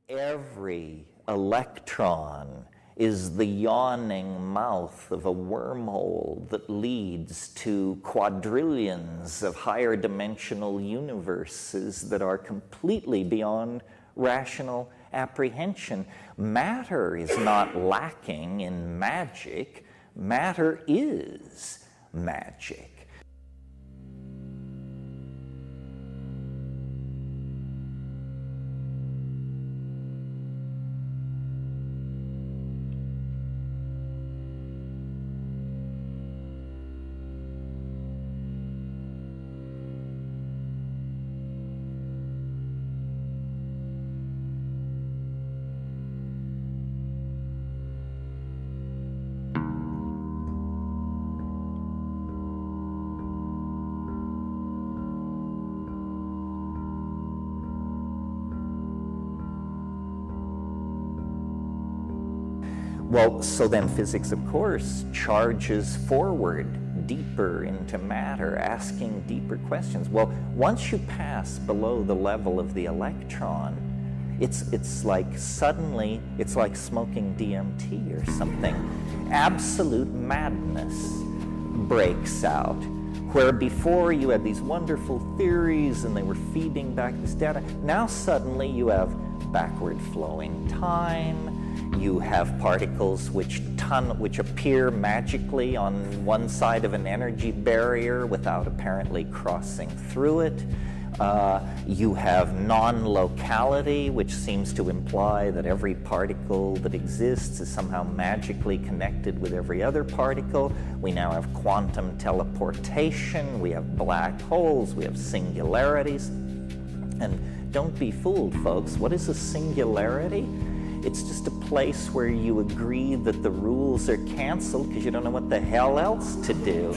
Every electron is the yawning mouth of a wormhole that leads to quadrillions of higher dimensional universes that are completely beyond rational apprehension. Matter is not lacking in magic. Matter is magic. Well, so then physics, of course, charges forward deeper into matter, asking deeper questions. Well, once you pass below the level of the electron, it's like suddenly, it's like smoking DMT or something. Absolute madness breaks out, where before you had these wonderful theories and they were feeding back this data. Now suddenly you have backward flowing time. You have particles which appear magically on one side of an energy barrier without apparently crossing through it. You have non-locality, which seems to imply that every particle that exists is somehow magically connected with every other particle. We now have quantum teleportation, we have black holes, we have singularities. And don't be fooled, folks. What is a singularity? It's just a place where you agree that the rules are canceled because you don't know what the hell else to do.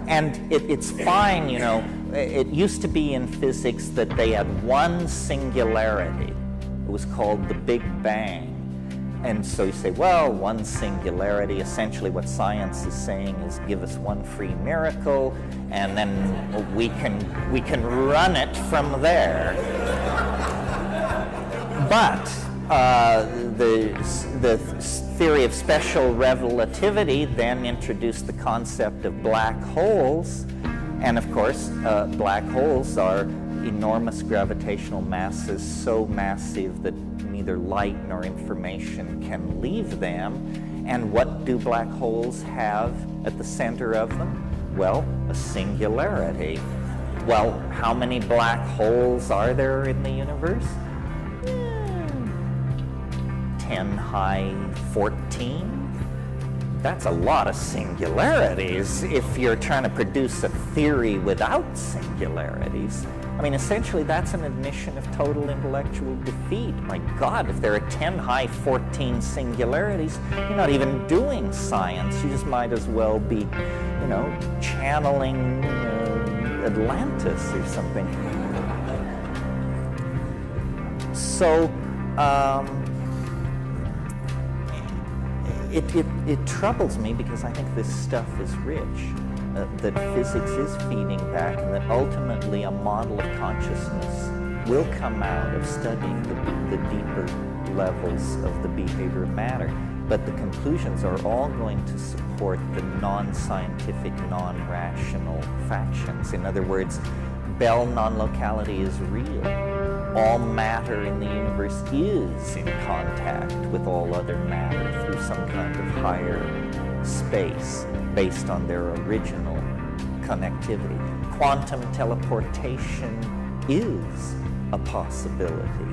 And it's fine, you know. It used to be in physics that they had one singularity. It was called the Big Bang. And so you say, well, one singularity, essentially what science is saying is give us one free miracle, and then we can run it from there. But the theory of special relativity then introduced the concept of black holes. And of course, black holes are enormous gravitational masses, so massive that neither light nor information can leave them. And what do black holes have at the center of them? Well, a singularity. Well, how many black holes are there in the universe? 10 high 14. That's a lot of singularities if you're trying to produce a theory without singularities. I mean, essentially, that's an admission of total intellectual defeat. My God, if there are 10 high 14 singularities, you're not even doing science. You just might as well be, you know, channeling Atlantis or something. So, it troubles me because I think this stuff is rich, that physics is feeding back, and that ultimately a model of consciousness will come out of studying the deeper levels of the behavior of matter. But the conclusions are all going to support the non-scientific, non-rational factions. In other words, Bell non-locality is real. All matter in the universe is in contact with all other matter through some kind of higher space based on their original connectivity. Quantum teleportation is a possibility.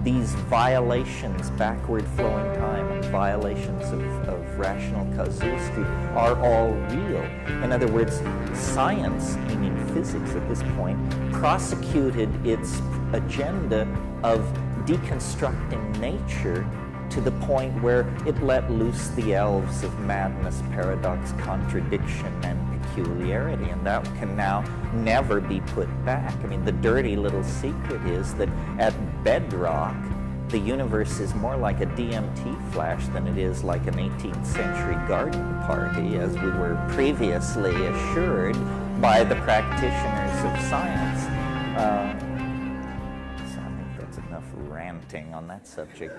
These violations, backward flowing time, and violations of rational casuistry are all real. In other words, science, meaning physics at this point, prosecuted its agenda of deconstructing nature to the point where it let loose the elves of madness, paradox, contradiction, and peculiarity, and that can now never be put back. I mean, the dirty little secret is that at bedrock, the universe is more like a DMT flash than it is like an 18th century garden party, as we were previously assured by the practitioners of science. So I think that's enough rant. ranting on that subject.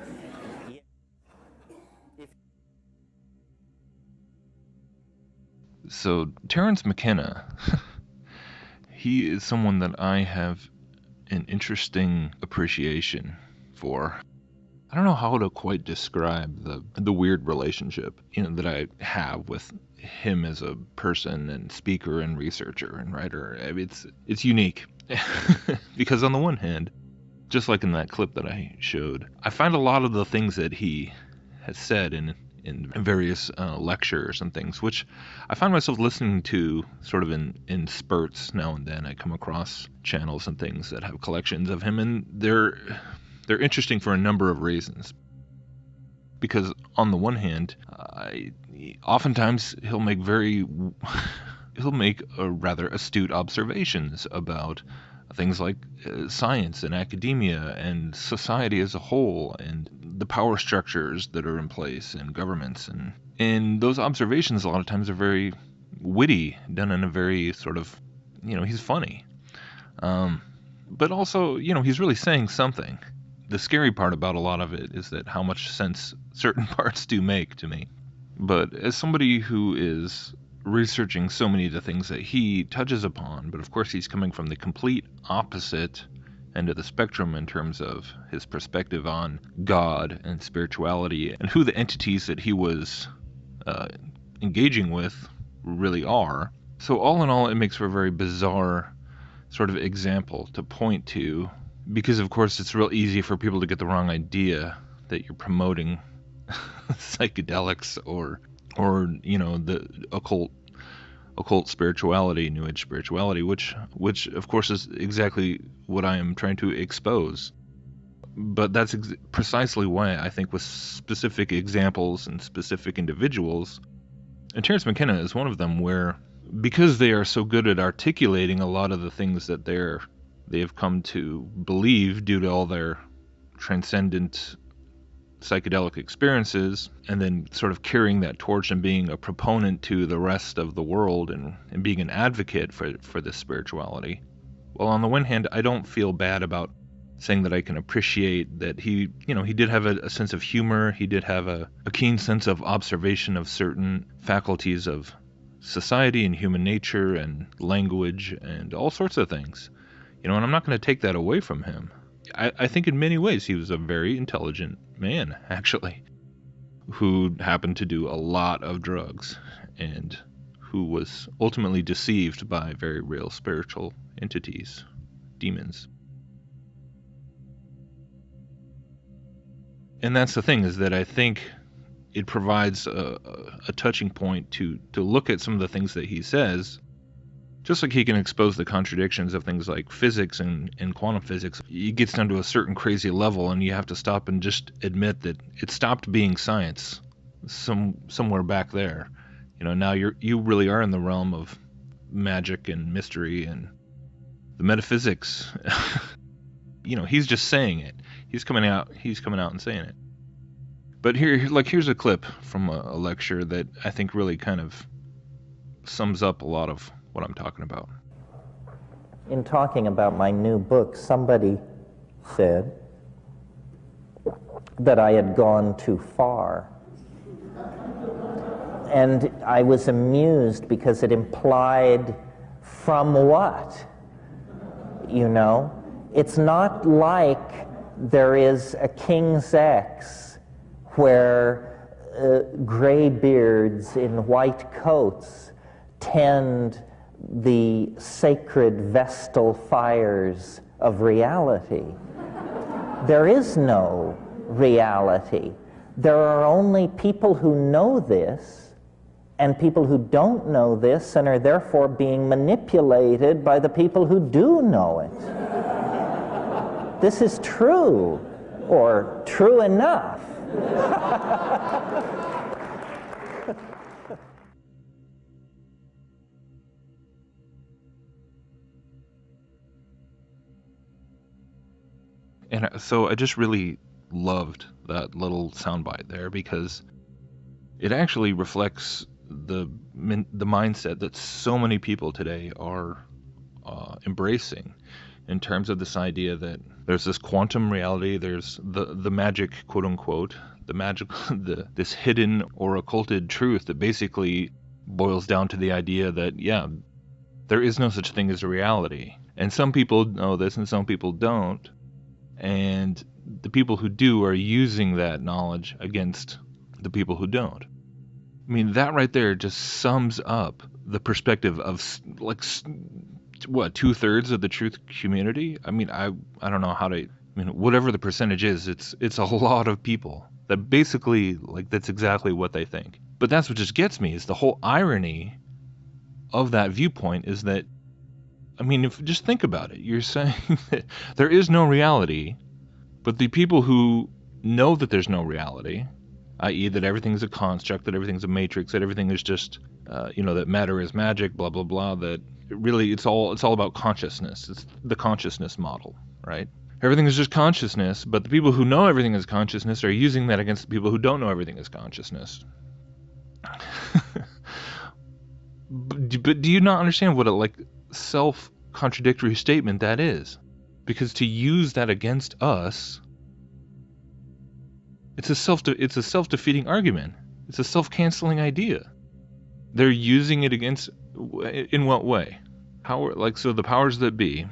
So Terrance McKenna, he is someone that I have an interesting appreciation for. I don't know how to quite describe the weird relationship, that I have with him as a person and speaker and researcher and writer. I mean, it's unique because on the one hand, just like in that clip that I showed, I find a lot of the things that he has said in various lectures and things, which I find myself listening to sort of in spurts now and then. I come across channels and things that have collections of him, and they're interesting for a number of reasons. Because on the one hand, oftentimes he'll make rather astute observations about things like science and academia and society as a whole and the power structures that are in place in governments. And those observations a lot of times are very witty, done in a very sort of, he's funny. But also, he's really saying something. The scary part about a lot of it is that how much sense certain parts do make to me. But as somebody who is researching so many of the things that he touches upon, but of course he's coming from the complete opposite end of the spectrum in terms of his perspective on God and spirituality and who the entities that he was engaging with really are. So all in all, it makes for a very bizarre sort of example to point to, because of course it's real easy for people to get the wrong idea that you're promoting psychedelics or the occult spirituality, New Age spirituality, which of course is exactly what I am trying to expose. But that's precisely why I think with specific examples and specific individuals, and Terrance McKenna is one of them, where because they are so good at articulating a lot of the things that they have come to believe due to all their transcendent psychedelic experiences, and then sort of carrying that torch and being a proponent to the rest of the world and being an advocate for this spirituality. Well, on the one hand, I don't feel bad about saying that I can appreciate that he did have a sense of humor. He did have a keen sense of observation of certain faculties of society and human nature and language and all sorts of things. And I'm not going to take that away from him. I think in many ways he was a very intelligent man, actually, who happened to do a lot of drugs and who was ultimately deceived by very real spiritual entities, demons. And that's the thing, is that I think it provides a touching point to look at some of the things that he says. Just like he can expose the contradictions of things like physics and quantum physics, it gets down to a certain crazy level, and you have to stop and just admit that it stopped being science somewhere back there. Now you really are in the realm of magic and mystery and the metaphysics. He's just saying it. He's coming out and saying it. But here's a clip from a lecture that I think really kind of sums up a lot of what I'm talking about. In talking about my new book, somebody said that I had gone too far. And I was amused because it implied, from what? It's not like there is a King's X where graybeards in white coats tend the sacred vestal fires of reality. There is no reality. There are only people who know this and people who don't know this and are therefore being manipulated by the people who do know it. This is true, or true enough. And so I just really loved that little soundbite there, because it actually reflects the mindset that so many people today are embracing. in terms of this idea that there's this quantum reality, there's the magic, quote unquote, the magic, this hidden or occulted truth that basically boils down to the idea that, yeah, there is no such thing as a reality. And some people know this and some people don't. And the people who do are using that knowledge against the people who don't. I mean, that right there just sums up the perspective of, like, what, 2/3 of the truth community? I mean, I don't know how to, I mean, whatever the percentage is, it's a lot of people that basically, like, that's exactly what they think. But that's what just gets me, is the whole irony of that viewpoint is that, I mean, if just think about it, you're saying that there is no reality, but the people who know that there's no reality, i.e. that everything's a construct, that everything's a matrix, that everything is just, that matter is magic, blah, blah, blah, that really it's all about consciousness. It's the consciousness model, right? Everything is just consciousness, but the people who know everything is consciousness are using that against the people who don't know everything is consciousness. But do you not understand what a self-contradictory statement that is? Because to use that against us, it's a self-defeating argument. It's a self-canceling idea. They're using it against, in what way? So the powers that be,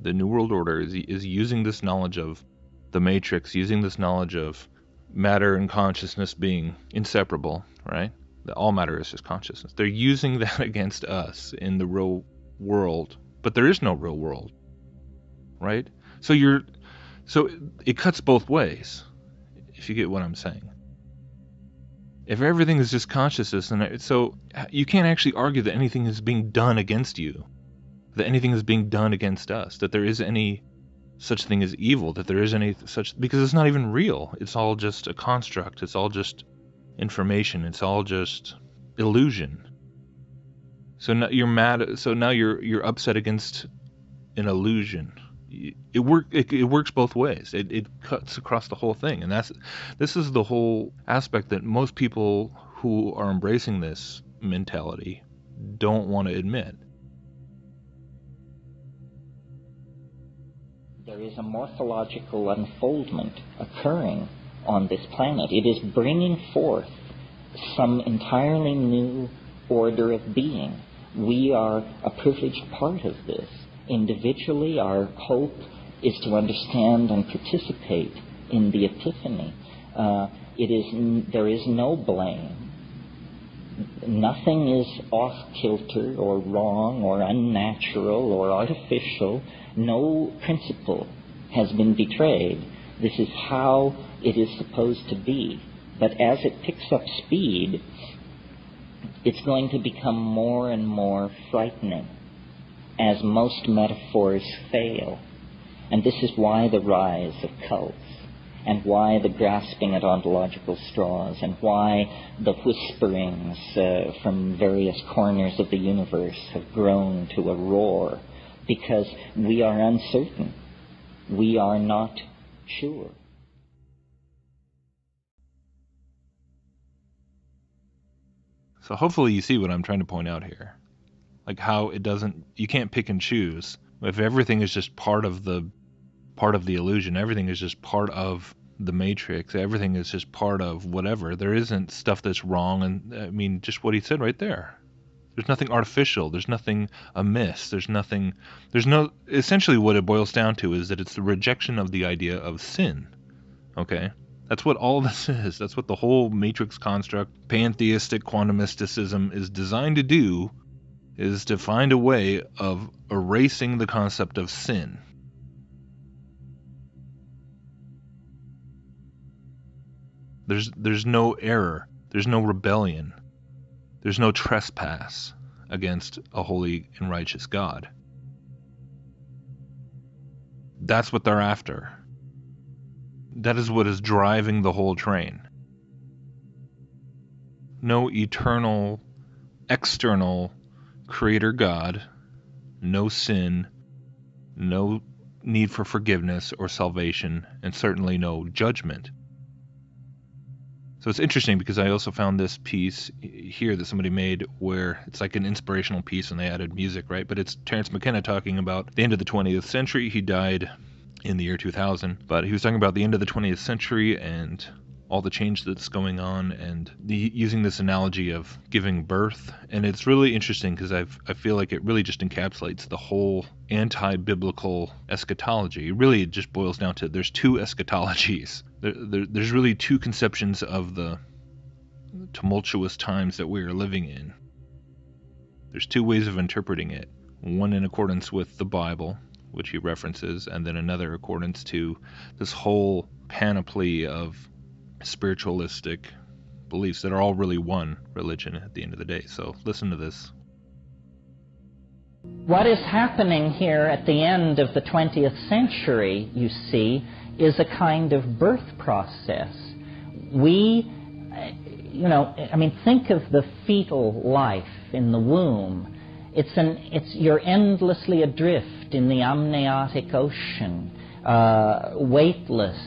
the New World Order is using this knowledge of the Matrix, using this knowledge of matter and consciousness being inseparable, right? That all matter is just consciousness. They're using that against us in the real world, but there is no real world, right? So it cuts both ways, if you get what I'm saying. If everything is just consciousness, so you can't actually argue that anything is being done against you, that anything is being done against us, that there is any such thing as evil, that there is any such, because it's not even real. It's all just a construct. It's all just information. It's all just illusion. So now you're mad. So now you're upset against an illusion. It works both ways. It cuts across the whole thing, and this is the whole aspect that most people who are embracing this mentality don't want to admit. There is a morphological unfoldment occurring on this planet. It is bringing forth some entirely new order of being. We are a privileged part of this. Individually, our hope is to understand and participate in the epiphany. There is no blame. Nothing is off-kilter or wrong or unnatural or artificial. No principle has been betrayed. This is how it is supposed to be. But as it picks up speed, it's going to become more and more frightening as most metaphors fail. And this is why the rise of cults, and why the grasping at ontological straws, and why the whisperings from various corners of the universe have grown to a roar, because we are uncertain. We are not sure. So hopefully you see what I'm trying to point out here. Like how you can't pick and choose. If everything is just part of the illusion, everything is just part of the matrix, everything is just part of whatever, there isn't stuff that's wrong. And I mean, just what he said right there. There's nothing artificial. There's nothing amiss. Essentially what it boils down to is that it's the rejection of the idea of sin. Okay? That's what all this is. That's what the whole matrix construct, pantheistic quantum mysticism is designed to do, is to find a way of erasing the concept of sin. There's no error. There's no rebellion. There's no trespass against a holy and righteous God. That's what they're after. That is what is driving the whole train. No eternal, external creator God, no sin, no need for forgiveness or salvation, and certainly no judgment. So it's interesting because I also found this piece here that somebody made where it's like an inspirational piece and they added music, right? But it's Terrance McKenna talking about the end of the 20th century. He died in the year 2000, but he was talking about the end of the 20th century and all the change that's going on, and using this analogy of giving birth. And it's really interesting because I feel like it really just encapsulates the whole anti-biblical eschatology. It really just boils down to there's two eschatologies. There's really two conceptions of the tumultuous times that we are living in. There's two ways of interpreting it. One in accordance with the Bible, which he references, and then another accordance to this whole panoply of spiritualistic beliefs that are all really one religion at the end of the day. So listen to this. What is happening here at the end of the 20th century, you see, is a kind of birth process. We, think of the fetal life in the womb. You're endlessly adrift in the amniotic ocean, weightless.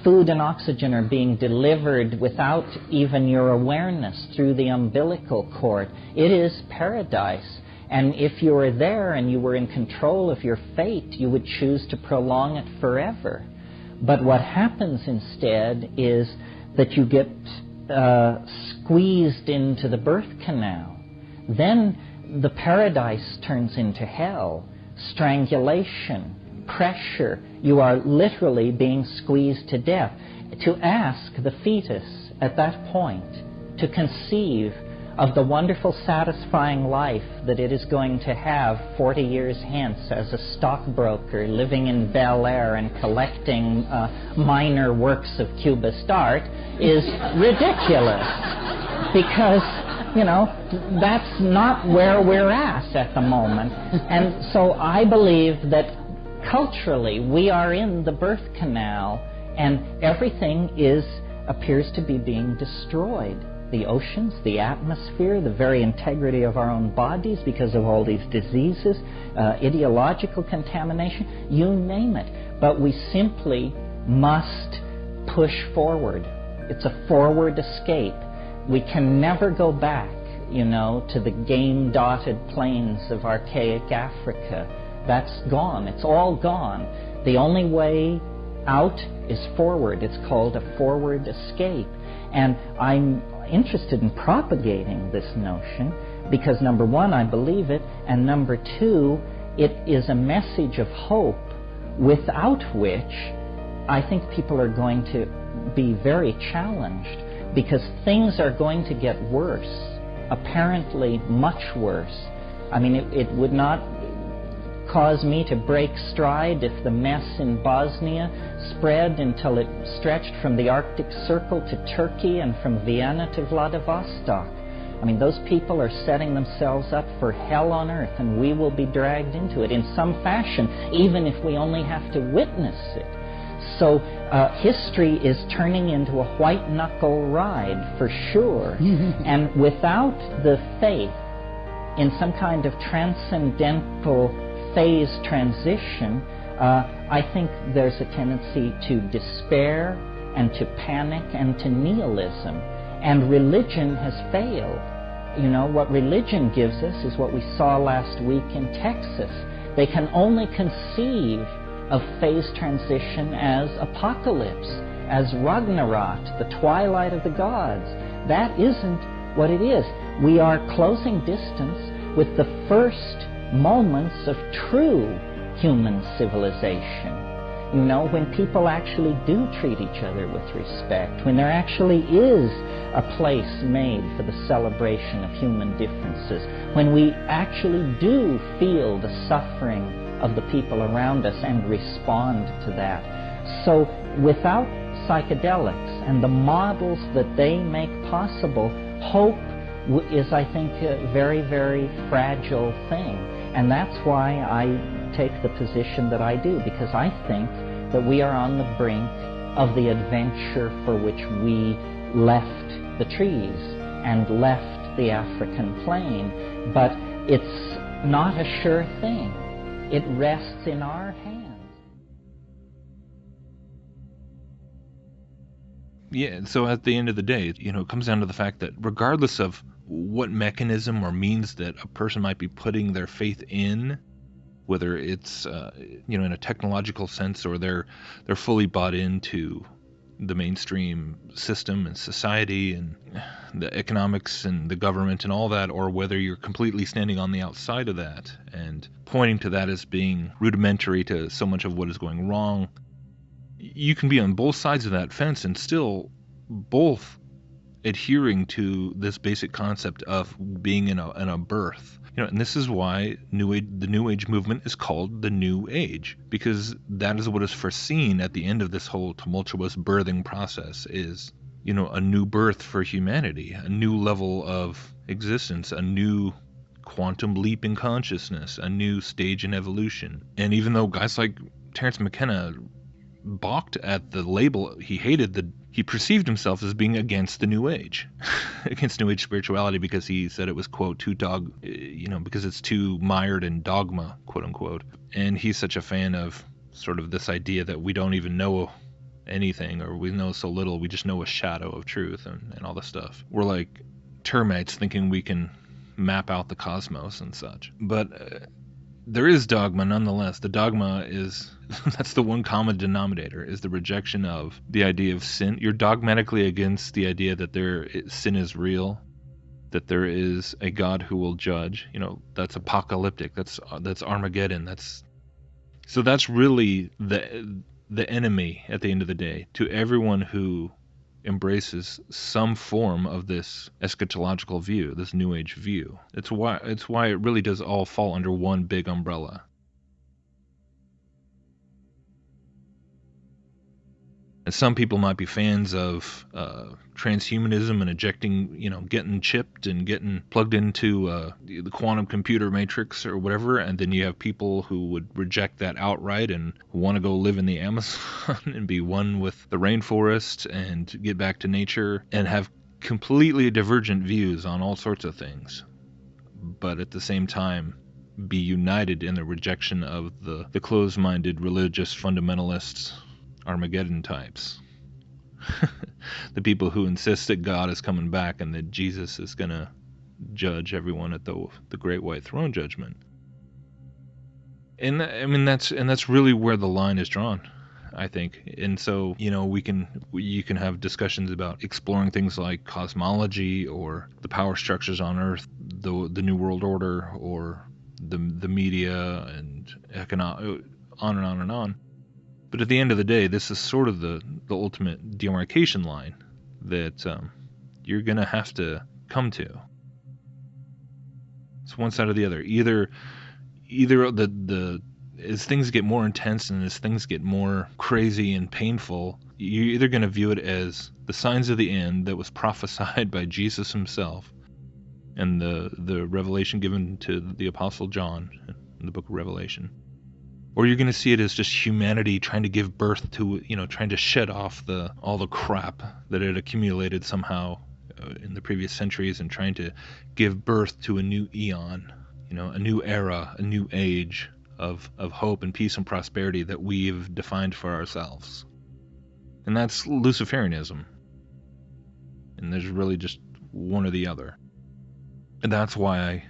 Food and oxygen are being delivered without even your awareness through the umbilical cord. It is paradise. And if you were there and you were in control of your fate, you would choose to prolong it forever. But what happens instead is that you get squeezed into the birth canal. Then the paradise turns into hell, strangulation, pressure. You are literally being squeezed to death. To ask the fetus at that point to conceive of the wonderful, satisfying life that it is going to have 40 years hence as a stockbroker living in Bel Air and collecting minor works of Cubist art is ridiculous. Because, that's not where we're at the moment. And so I believe that culturally we are in the birth canal and everything appears to be being destroyed. The oceans, the atmosphere, the very integrity of our own bodies because of all these diseases, ideological contamination, you name it. But we simply must push forward. It's a forward escape. We can never go back, to the game-dotted plains of archaic Africa. That's gone. It's all gone. The only way out is forward. It's called a forward escape. And I'm interested in propagating this notion because, number one, I believe it, and number two, it is a message of hope without which I think people are going to be very challenged because things are going to get worse, apparently much worse. I mean, it would not cause me to break stride if the mess in Bosnia spread until it stretched from the Arctic Circle to Turkey and from Vienna to Vladivostok. I mean, those people are setting themselves up for hell on earth, and we will be dragged into it in some fashion, even if we only have to witness it. So history is turning into a white-knuckle ride, for sure. And without the faith in some kind of transcendental phase transition, I think there's a tendency to despair and to panic and to nihilism. And religion has failed. What religion gives us is what we saw last week in Texas. They can only conceive of phase transition as apocalypse, as Ragnarok, the twilight of the gods. That isn't what it is. We are closing distance with the first moments of true human civilization. When people actually do treat each other with respect, when there actually is a place made for the celebration of human differences, when we actually do feel the suffering of the people around us and respond to that. So without psychedelics and the models that they make possible, hope is, I think, a very, very fragile thing. And that's why I take the position that I do, because I think that we are on the brink of the adventure for which we left the trees and left the African plain. But it's not a sure thing. It rests in our hands. Yeah, so at the end of the day, it comes down to the fact that regardless of what mechanism or means that a person might be putting their faith in, whether it's in a technological sense, or they're fully bought into the mainstream system and society and the economics and the government and all that, or whether you're completely standing on the outside of that and pointing to that as being rudimentary to so much of what is going wrong, you can be on both sides of that fence and still both adhering to this basic concept of being in a birth. And this is why the New Age movement is called the New Age, because that is what is foreseen at the end of this whole tumultuous birthing process is, a new birth for humanity, a new level of existence, a new quantum leap in consciousness, a new stage in evolution. And even though guys like Terrance McKenna balked at the label, he perceived himself as being against the New Age, against New Age spirituality, because he said it was, quote, because it's too mired in dogma, quote unquote. And he's such a fan of sort of this idea that we don't even know anything, or we know so little, we just know a shadow of truth and all this stuff. We're like termites thinking we can map out the cosmos and such. But there is dogma nonetheless. The dogma is, that's the one common denominator, is the rejection of the idea of sin. You're dogmatically against the idea that sin is real, that there is a God who will judge. That's apocalyptic. That's Armageddon. So that's really the enemy at the end of the day to everyone who embraces some form of this eschatological view, this New Age view. It's why it really does all fall under one big umbrella. And some people might be fans of transhumanism and getting chipped and getting plugged into the quantum computer matrix or whatever, and then you have people who would reject that outright and want to go live in the Amazon and be one with the rainforest and get back to nature and have completely divergent views on all sorts of things, but at the same time be united in the rejection of the closed-minded religious fundamentalists, Armageddon types. The people who insist that God is coming back and that Jesus is going to judge everyone at the great white throne judgment. And I mean that's really where the line is drawn, I think. And so, you can have discussions about exploring things like cosmology or the power structures on Earth, the New World Order, or the media and economic, on and on and on. But at the end of the day, this is sort of the ultimate demarcation line that you're going to have to come to. It's one side or the other. Either as things get more intense and as things get more crazy and painful, you're either going to view it as the signs of the end that was prophesied by Jesus himself and the revelation given to the Apostle John in the book of Revelation. Or you're going to see it as just humanity trying to give birth to, trying to shed off all the crap that had accumulated somehow in the previous centuries and trying to give birth to a new eon, a new era, a new age of hope and peace and prosperity that we've defined for ourselves. And that's Luciferianism. And there's really just one or the other. And that's why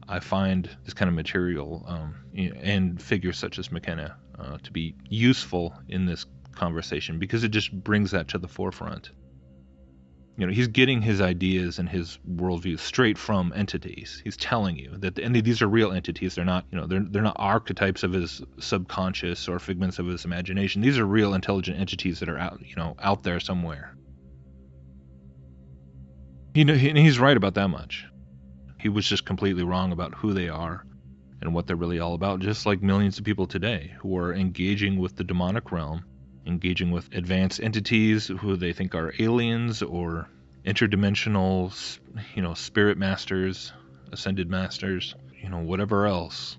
I find this kind of material and figures such as McKenna to be useful in this conversation, because it just brings that to the forefront. He's getting his ideas and his worldview straight from entities. He's telling you that these are real entities. They're not, they're not archetypes of his subconscious or figments of his imagination. These are real intelligent entities that are out there somewhere. He's right about that much. He was just completely wrong about who they are and what they're really all about, just like millions of people today who are engaging with the demonic realm, engaging with advanced entities who they think are aliens or interdimensional, spirit masters, ascended masters, whatever else.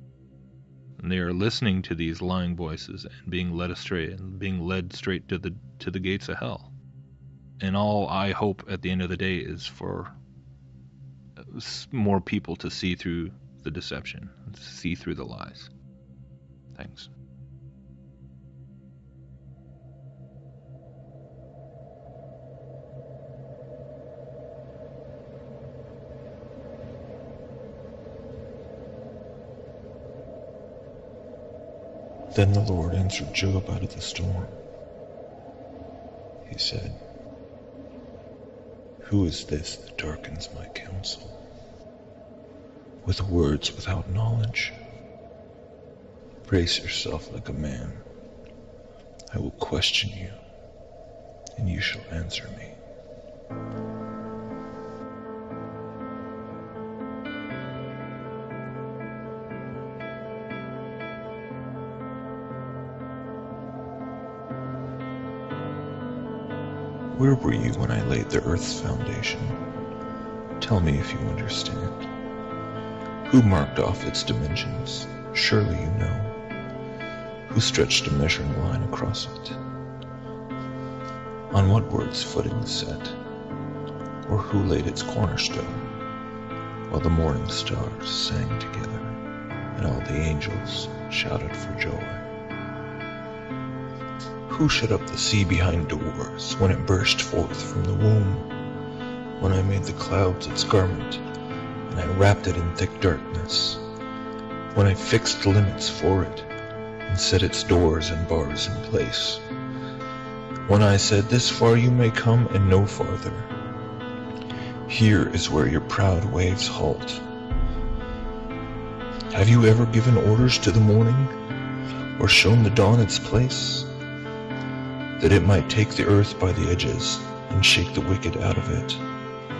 And they are listening to these lying voices and being led astray and being led straight to the gates of hell. And all I hope at the end of the day is for more people to see through the deception, see through the lies. Thanks. Then the Lord answered Job out of the storm. He said, "Who is this that darkens my counsel with words without knowledge? Brace yourself like a man. I will question you, and you shall answer me." Where were you when I laid the earth's foundation? Tell me if you understand. Who marked off its dimensions? Surely you know. Who stretched a measuring line across it? On what word's footing set? Or who laid its cornerstone, while the morning stars sang together, and all the angels shouted for joy? Who shut up the sea behind doors when it burst forth from the womb? When I made the clouds its garment, and I wrapped it in thick darkness? When I fixed limits for it, and set its doors and bars in place? When I said, "This far you may come and no farther. Here is where your proud waves halt." Have you ever given orders to the morning, or shown the dawn its place, that it might take the earth by the edges and shake the wicked out of it?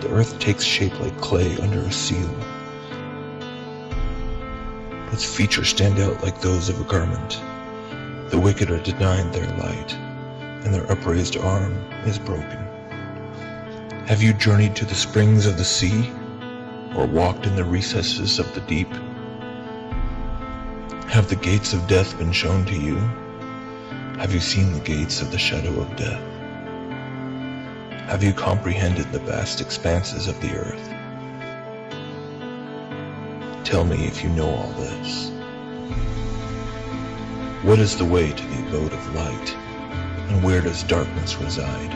The earth takes shape like clay under a seal. Its features stand out like those of a garment. The wicked are denied their light, and their upraised arm is broken. Have you journeyed to the springs of the sea, or walked in the recesses of the deep? Have the gates of death been shown to you? Have you seen the gates of the shadow of death? Have you comprehended the vast expanses of the earth? Tell me if you know all this. What is the way to the abode of light, and where does darkness reside?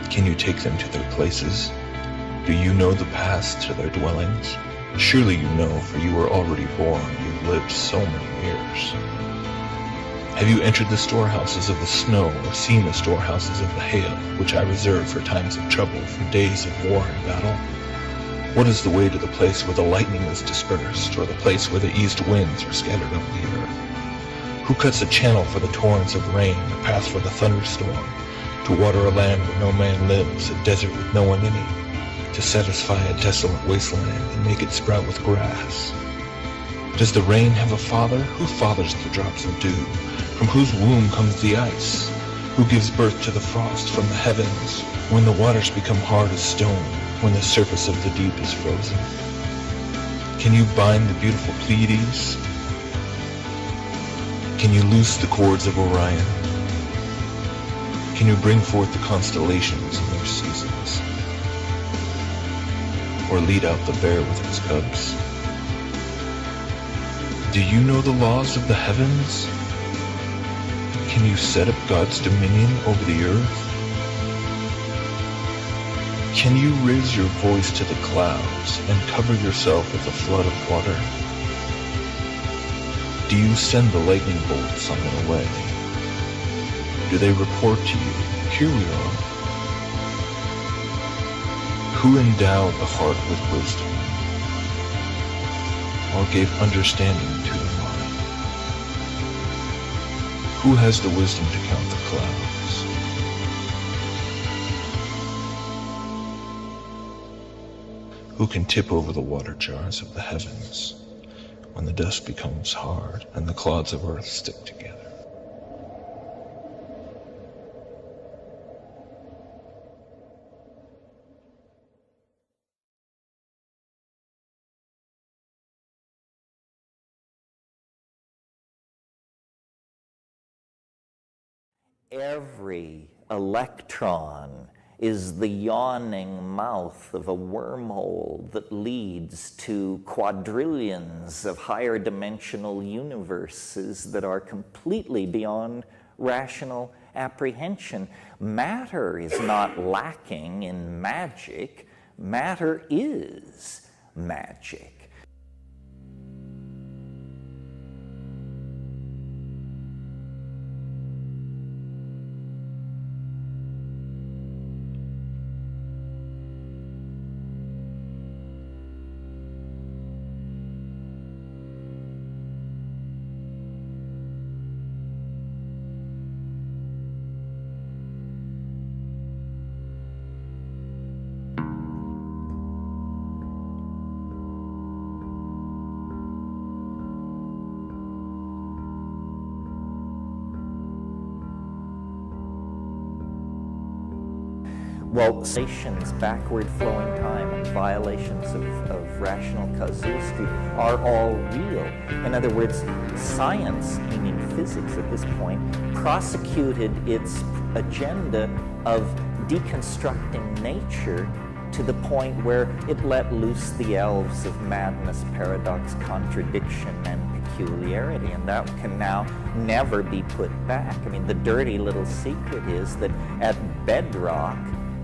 Can you take them to their places? Do you know the paths to their dwellings? Surely you know, for you were already born, you lived so many years. Have you entered the storehouses of the snow, or seen the storehouses of the hail, which I reserve for times of trouble, for days of war and battle? What is the way to the place where the lightning is dispersed, or the place where the east winds are scattered over the earth? Who cuts a channel for the torrents of rain, a path for the thunderstorm, to water a land where no man lives, a desert with no one in it, to satisfy a desolate wasteland and make it sprout with grass? Does the rain have a father? Who fathers the drops of dew? From whose womb comes the ice? Who gives birth to the frost from the heavens, when the waters become hard as stone, when the surface of the deep is frozen? Can you bind the beautiful Pleiades? Can you loose the cords of Orion? Can you bring forth the constellations in their seasons? Or lead out the bear with its cubs? Do you know the laws of the heavens? Can you set up God's dominion over the earth? Can you raise your voice to the clouds and cover yourself with a flood of water? Do you send the lightning bolts on their way? Do they report to you, "Here we are"? Who endowed the heart with wisdom, or gave understanding to the mind? Who has the wisdom to count the clouds? Who can tip over the water jars of the heavens when the dust becomes hard and the clods of earth stick together? Every electron is the yawning mouth of a wormhole that leads to quadrillions of higher dimensional universes that are completely beyond rational apprehension. Matter is not lacking in magic. Matter is magic. Well, stations, backward flowing time, and violations of rational causality are all real. In other words, science, meaning physics at this point, prosecuted its agenda of deconstructing nature to the point where it let loose the elves of madness, paradox, contradiction, and peculiarity, and that can now never be put back. I mean, the dirty little secret is that at bedrock,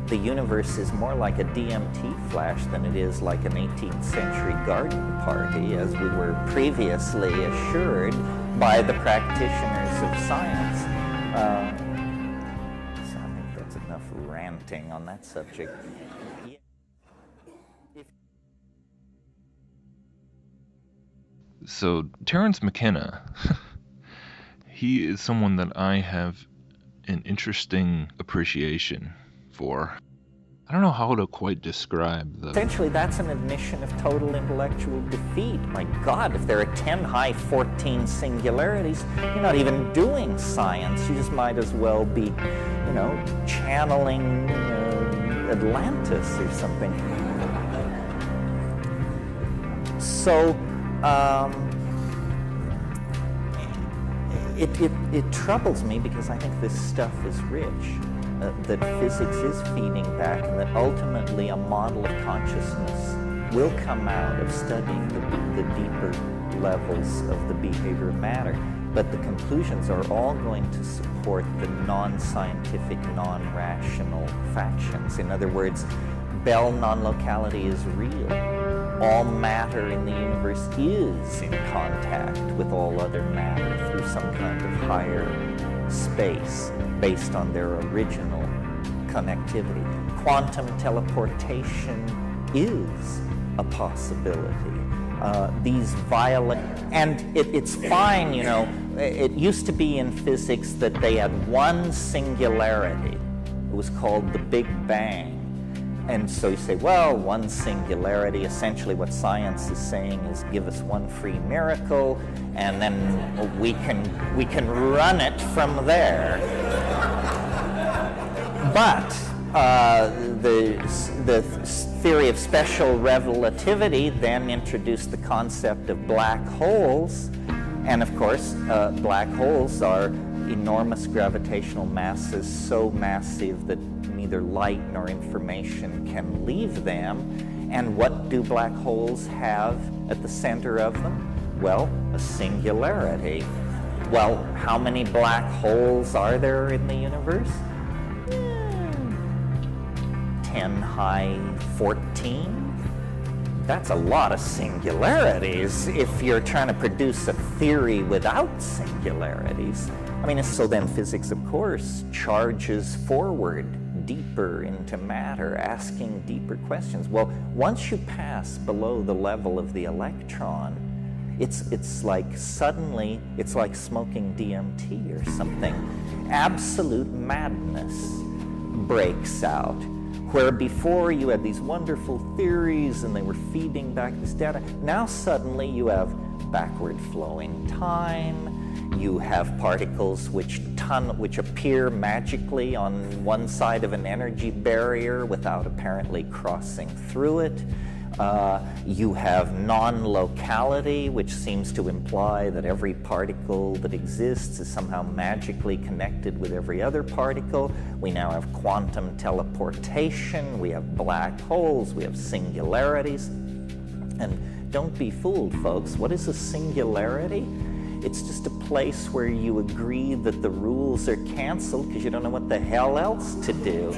the universe is more like a DMT flash than it is like an 18th century garden party, as we were previously assured by the practitioners of science. So I think that's enough ranting on that subject. So Terrance McKenna, he is someone that I have an interesting appreciation for. I don't know how to quite describe the... Essentially, that's an admission of total intellectual defeat. My God, if there are 10 high 14 singularities, you're not even doing science. You just might as well be, you know, channeling Atlantis or something. So, it troubles me because I think this stuff is rich. That physics is feeding back, and that ultimately a model of consciousness will come out of studying the deeper levels of the behavior of matter. But the conclusions are all going to support the non-scientific, non-rational factions. In other words, Bell non-locality is real. All matter in the universe is in contact with all other matter through some kind of higher space based on their original connectivity. Quantum teleportation is a possibility. These violent, and it's fine, you know, it used to be in physics that they had one singularity. It was called the Big Bang. And so you say, well, one singularity, essentially what science is saying is give us one free miracle, and then we can run it from there. But the theory of special relativity then introduced the concept of black holes, and of course, black holes are enormous gravitational masses, so massive that neither light nor information can leave them. And what do black holes have at the center of them? Well, a singularity. Well, how many black holes are there in the universe? 10 high 14? That's a lot of singularities if you're trying to produce a theory without singularities. I mean, so then physics, of course, charges forward deeper into matter, asking deeper questions. Well, once you pass below the level of the electron, it's like suddenly, it's like smoking DMT or something. Absolute madness breaks out, where before you had these wonderful theories and they were feeding back this data. Now suddenly you have backward flowing time, you have particles which appear magically on one side of an energy barrier without apparently crossing through it. You have non-locality, which seems to imply that every particle that exists is somehow magically connected with every other particle. We now have quantum teleportation, we have black holes, we have singularities. And don't be fooled, folks. What is a singularity? It's just a place where you agree that the rules are canceled because you don't know what the hell else to do.